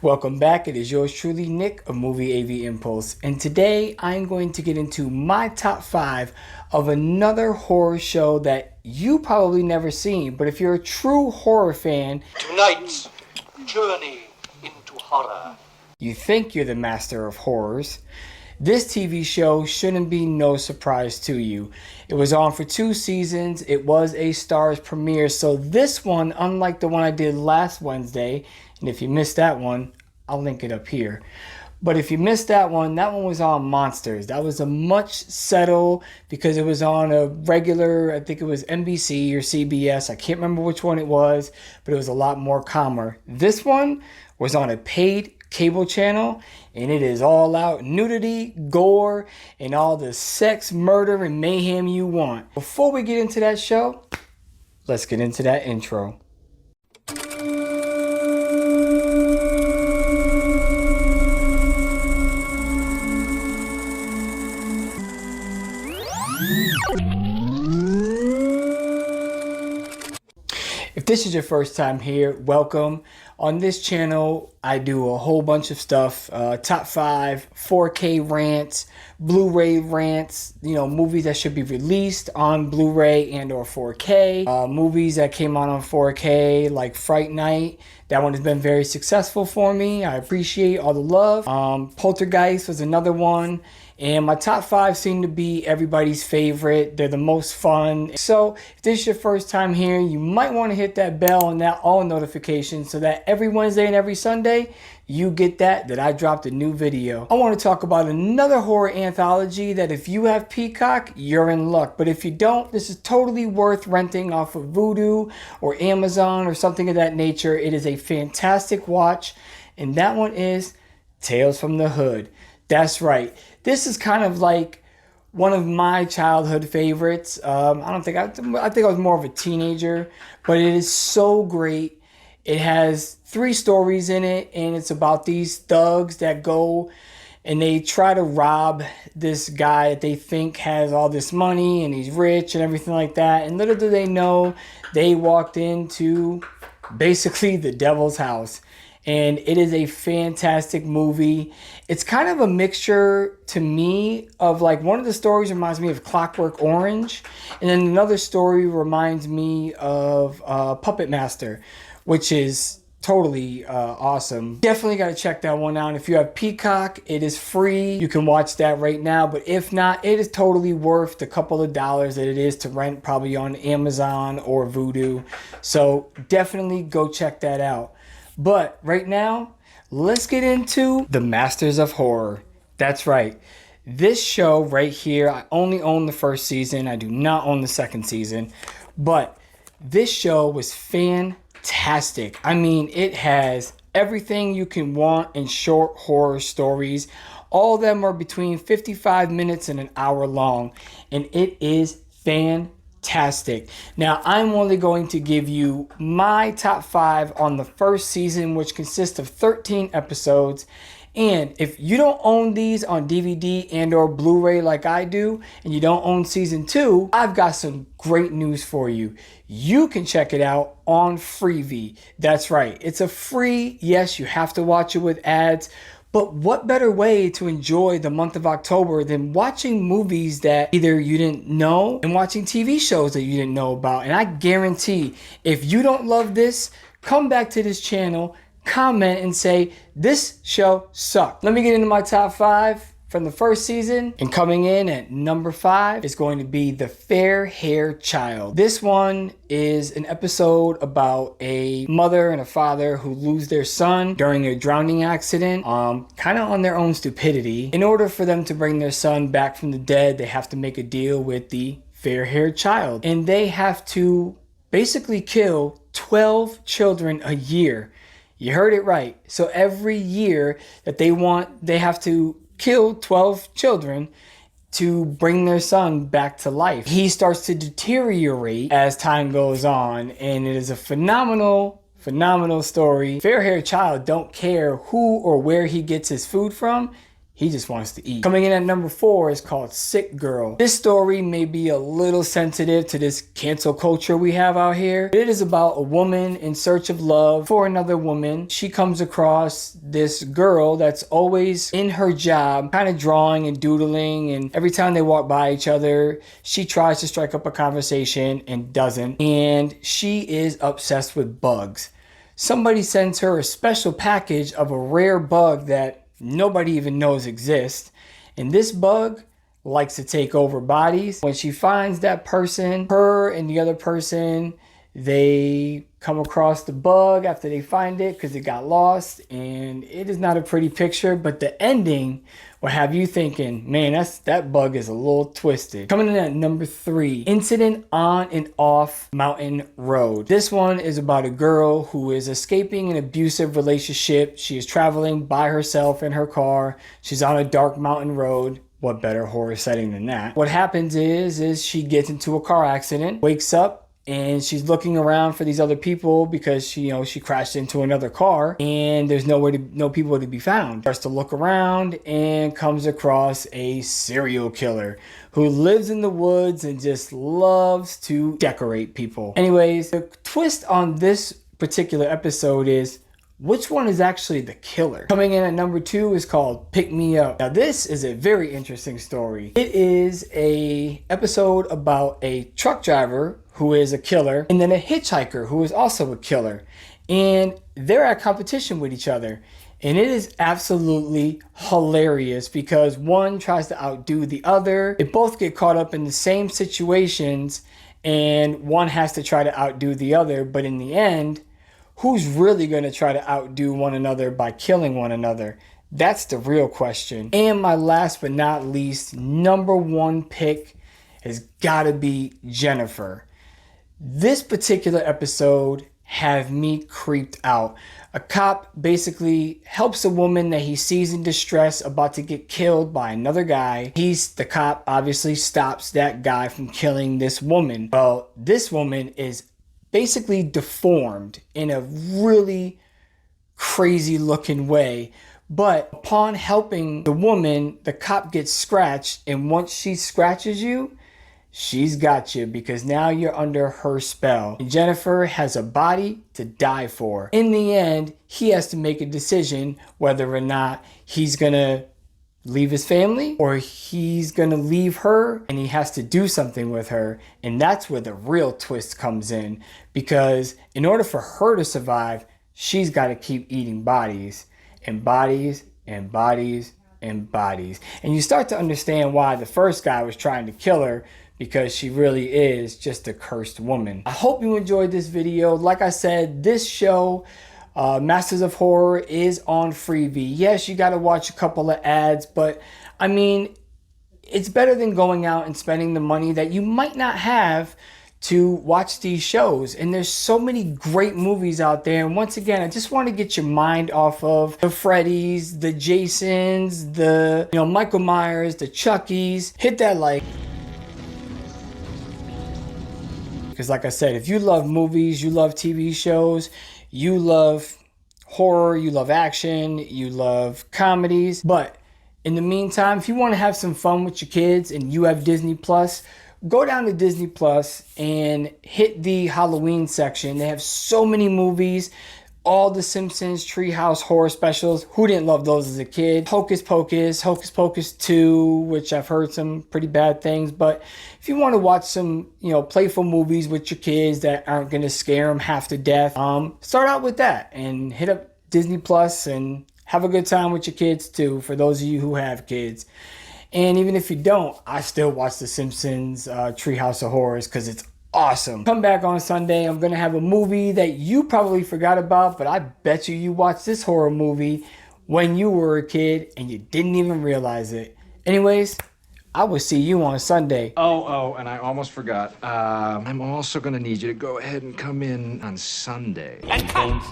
Welcome back. It is yours truly, Nick of Movie AV Impulse. And today I'm going to get into my top 5 of another horror show that you probably never seen. But if you're a true horror fan, tonight's journey into horror, you think you're the master of horrors. This TV show shouldn't be no surprise to you. It was on for 2 seasons. It was a Starz premiere. So this one, unlike the one I did last Wednesday, and if you missed that one, I'll link it up here. But if you missed that one was on Monsters. That was a much settle because it was on a regular, I think it was NBC or CBS. I can't remember which one it was, but it was a lot more calmer. This one was on a paid cable channel, and it is all out nudity, gore, and all the sex, murder, and mayhem you want. Before we get into that show, let's get into that intro. If this is your first time here, welcome. On this channel, I do a whole bunch of stuff. Top 5, 4K rants, Blu-ray rants, movies that should be released on Blu-ray and or 4K. Movies that came out on 4K, like Fright Night. That one has been very successful for me. I appreciate all the love. Poltergeist was another one. And my top 5 seem to be everybody's favorite. They're the most fun. So if this is your first time here, you might want to hit that bell and that all notifications so that every Wednesday and every Sunday, you get that I dropped a new video. I want to talk about another horror anthology that if you have Peacock, you're in luck. But if you don't, this is totally worth renting off of Vudu or Amazon or something of that nature. It is a fantastic watch. And that one is Tales from the Hood. That's right. This is kind of like one of my childhood favorites. I think I was more of a teenager, but it is so great. It has 3 stories in it, and it's about these thugs that go and they try to rob this guy that they think has all this money and he's rich and everything like that. And little do they know, they walked into basically the devil's house. And it is a fantastic movie. It's kind of a mixture to me of like one of the stories reminds me of Clockwork Orange. And then another story reminds me of Puppet Master, which is totally awesome. Definitely got to check that one out. If you have Peacock, it is free. You can watch that right now. But if not, it is totally worth the couple of dollars that it is to rent probably on Amazon or Vudu. So definitely go check that out. But right now, let's get into the Masters of Horror. That's right. This show right here, I only own the first season. I do not own the second season. But this show was fantastic. I mean, it has everything you can want in short horror stories. All of them are between 55 minutes and an hour long. And it is fantastic. Now, I'm only going to give you my top 5 on the first season, which consists of 13 episodes. And if you don't own these on DVD and or Blu-ray like I do, and you don't own season 2, I've got some great news for you. You can check it out on Freevee. That's right. It's a free, yes, you have to watch it with ads. But what better way to enjoy the month of October than watching movies that either you didn't know and watching TV shows that you didn't know about? And I guarantee if you don't love this, come back to this channel, comment and say, this show sucked. Let me get into my top 5 from the first season. And coming in at number 5 is going to be The Fair-Haired Child. This one is an episode about a mother and a father who lose their son during a drowning accident, kind of on their own stupidity. In order for them to bring their son back from the dead, they have to make a deal with the fair-haired child. And they have to basically kill 12 children a year. You heard it right. So every year that they have to kill 12 children to bring their son back to life. He starts to deteriorate as time goes on, and it is a phenomenal story. Fair-haired child don't care who or where he gets his food from. He just wants to eat. Coming in at number 4 is called Sick Girl. This story may be a little sensitive to this cancel culture we have out here. It is about a woman in search of love for another woman. She comes across this girl that's always in her job, kind of drawing and doodling, and every time they walk by each other, she tries to strike up a conversation and doesn't. And she is obsessed with bugs. Somebody sends her a special package of a rare bug that nobody even knows exists, and this bug likes to take over bodies. When she finds that person, her and the other person, they come across the bug after they find it because it got lost, and it is not a pretty picture, but the ending will have you thinking, man, that bug is a little twisted. Coming in at number 3, Incident on and Off Mountain Road. This one is about a girl who is escaping an abusive relationship. She is traveling by herself in her car. She's on a dark mountain road. What better horror setting than that? What happens is she gets into a car accident, wakes up, and she's looking around for these other people because she crashed into another car and there's no people to be found. Starts to look around and comes across a serial killer who lives in the woods and just loves to decorate people. Anyways, the twist on this particular episode is which one is actually the killer? Coming in at number 2 is called Pick Me Up. Now this is a very interesting story. It is a episode about a truck driver who is a killer and then a hitchhiker who is also a killer. And they're at competition with each other. And it is absolutely hilarious because one tries to outdo the other. They both get caught up in the same situations and one has to try to outdo the other. But in the end, who's really going to try to outdo one another by killing one another? That's the real question. And my last but not least, number 1 pick has got to be Jennifer. This particular episode had me creeped out. A cop basically helps a woman that he sees in distress about to get killed by another guy. The cop obviously stops that guy from killing this woman. Well, this woman is basically deformed in a really crazy looking way. But upon helping the woman, the cop gets scratched. And once she scratches you, she's got you because now you're under her spell. And Jennifer has a body to die for. In the end, he has to make a decision whether or not he's going to leave his family or he's going to leave her, and he has to do something with her. And that's where the real twist comes in, because in order for her to survive, she's got to keep eating bodies and bodies and bodies and bodies. And you start to understand why the first guy was trying to kill her, because she really is just a cursed woman. I hope you enjoyed this video. Like I said, this show, Masters of Horror, is on Freevee. Yes, you got to watch a couple of ads, but I mean, it's better than going out and spending the money that you might not have to watch these shows. And there's so many great movies out there. And once again, I just want to get your mind off of the Freddys, the Jasons, the Michael Myers, the Chuckies. Hit that like. Because like I said, if you love movies, you love TV shows, you love horror, you love action, you love comedies. But in the meantime, if you want to have some fun with your kids and you have Disney Plus, go down to Disney Plus and hit the Halloween section. They have so many movies. All the Simpsons, Treehouse Horror Specials. Who didn't love those as a kid? Hocus Pocus, Hocus Pocus 2, which I've heard some pretty bad things. But if you want to watch some, playful movies with your kids that aren't going to scare them half to death, start out with that and hit up Disney Plus and have a good time with your kids too, for those of you who have kids. And even if you don't, I still watch The Simpsons, Treehouse of Horrors, because it's awesome. Come back on Sunday. I'm going to have a movie that you probably forgot about, but I bet you watched this horror movie when you were a kid and you didn't even realize it. Anyways, I will see you on Sunday. Oh, and I almost forgot. I'm also going to need you to go ahead and come in on Sunday. And cut!